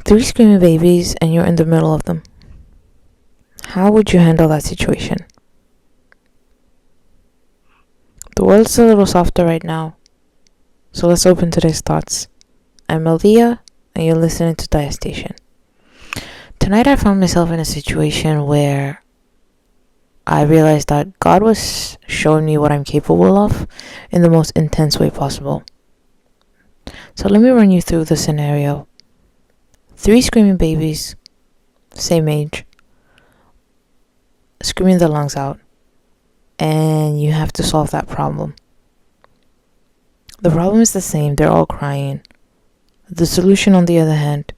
Three screaming babies and you're in the middle of them. How would you handle that situation? The world's a little softer right now, so let's open today's thoughts. I'm Dayah, and you're listening to Dayah Station. Tonight I found myself in a situation where I realized that God was showing me what I'm capable of in the most intense way possible. So let me run you through the scenario. Three screaming babies, same age, screaming their lungs out, and you have to solve that problem. The problem is the same, they're all crying. The solution, on the other hand,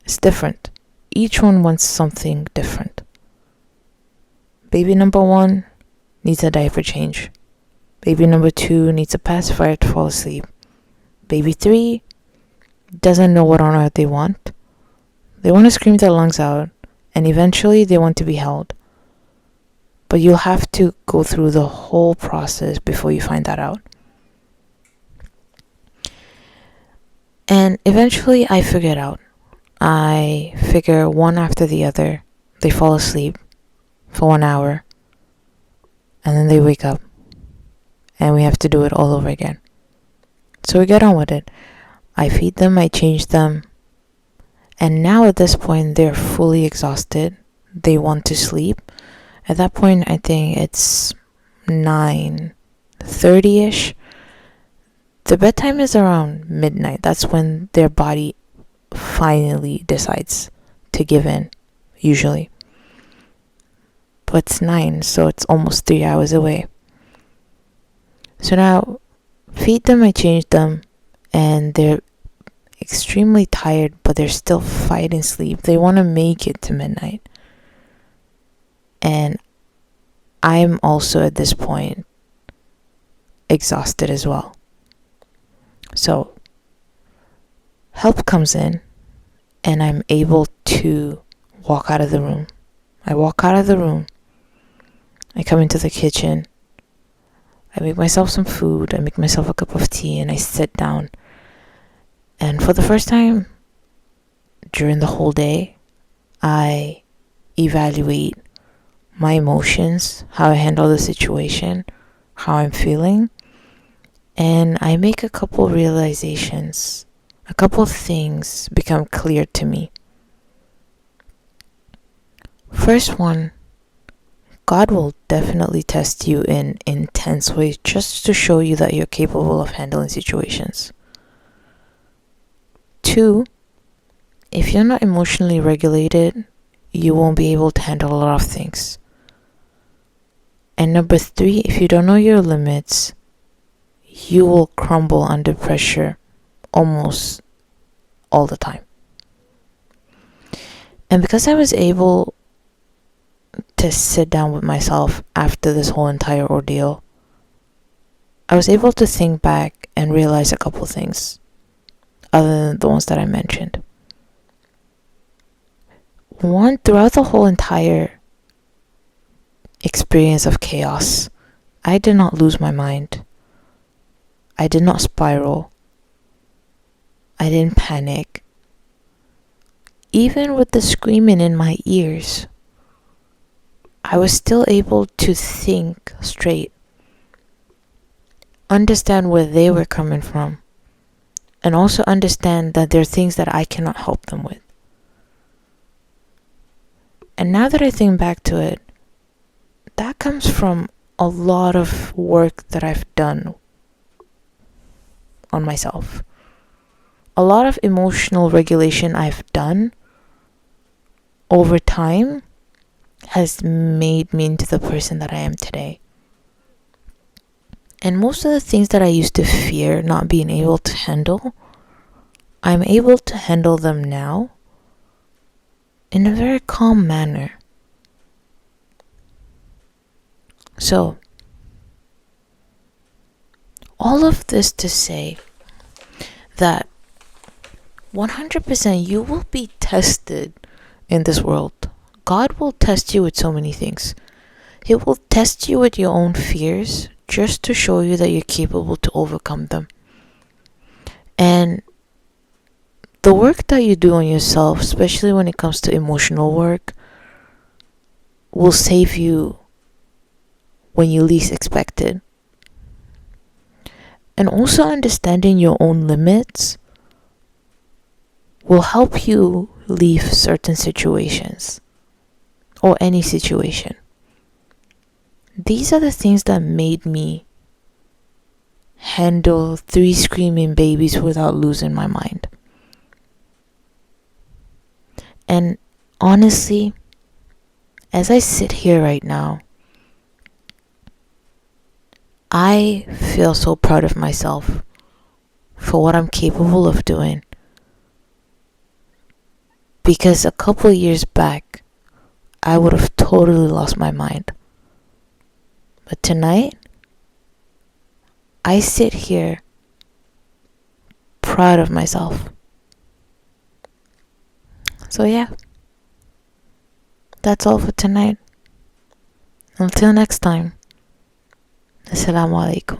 is different. Each one wants something different. Baby number 1 needs a diaper change. Baby number 2 needs a pacifier to fall asleep. Baby 3 doesn't know what on earth they want. They want to scream their lungs out, and eventually they want to be held. But you'll have to go through the whole process before you find that out. And eventually I figure it out. I figure one after the other, they fall asleep for 1 hour, and then they wake up, and we have to do it all over again. So we get on with it. I feed them, I change them, and now at this point they're fully exhausted. They want to sleep. At that point, I think it's 9:30ish. The bedtime is around midnight. That's when their body finally decides to give in, usually. But it's 9, so it's almost 3 hours away. So now, feed them, I change them, and they're extremely tired, but they're still fighting sleep. They want to make it to midnight. And I'm also at this point exhausted as well. So help comes in, and I'm able to walk out of the room. I walk out of the room. I come into the kitchen. I make myself some food. I make myself a cup of tea, and I sit down. And for the first time during the whole day, I evaluate my emotions, how I handle the situation, how I'm feeling, and I make a couple realizations. A couple of things become clear to me. First one, God will definitely test you in intense ways just to show you that you're capable of handling situations. 2, if you're not emotionally regulated, you won't be able to handle a lot of things. And number 3, if you don't know your limits, you will crumble under pressure almost all the time. And because I was able to sit down with myself after this whole entire ordeal, I was able to think back and realize a couple things other than the ones that I mentioned. One, throughout the whole entire experience of chaos, I did not lose my mind. I did not spiral. I didn't panic. Even with the screaming in my ears, I was still able to think straight, understand where they were coming from, and also understand that there are things that I cannot help them with. And now that I think back to it, that comes from a lot of work that I've done on myself. A lot of emotional regulation I've done over time has made me into the person that I am today. And most of the things that I used to fear not being able to handle, I'm able to handle them now in a very calm manner. So, all of this to say that 100% you will be tested in this world. God will test you with so many things. He will test you with your own fears just to show you that you're capable to overcome them. And the work that you do on yourself, especially when it comes to emotional work, will save you when you least expect it. And also understanding your own limits will help you leave certain situations or any situation. These are the things that made me handle 3 screaming babies without losing my mind. And honestly, as I sit here right now, I feel so proud of myself for what I'm capable of doing. Because a couple of years back, I would have totally lost my mind. But tonight, I sit here proud of myself. So yeah, that's all for tonight. Until next time, Assalamu alaikum.